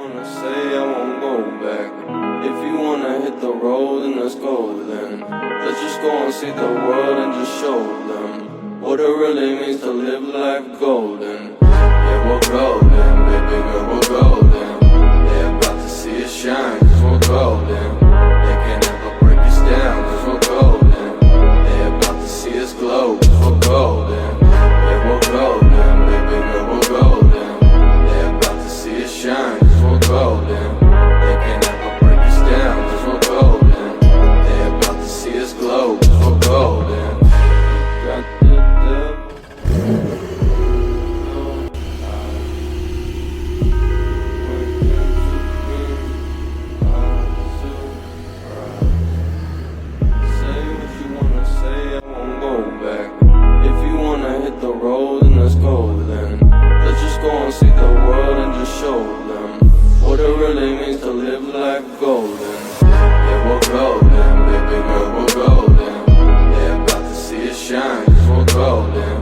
wanna say I won't go back. If you wanna hit the road, then let's go then. Let's just go and see the world and just show them what it really means to live life golden. Yeah, we're golden, baby girl, we're golden. They're about to see us shine, cause we're golden. They can never break us down, cause we're golden. They're about to see us glow, cause we're golden. Yeah, we're golden, baby girl, we're golden. They're about to see us shine, cause we're golden. They can never break us down, cause we're golden. They're about to see us glow, cause we're golden. Got the devil. The road and let's go then. Let's just go and see the world and just show them what it really means to live life golden. Yeah, we're golden, baby girl, we're golden. They're about to see us shine, cause we're golden.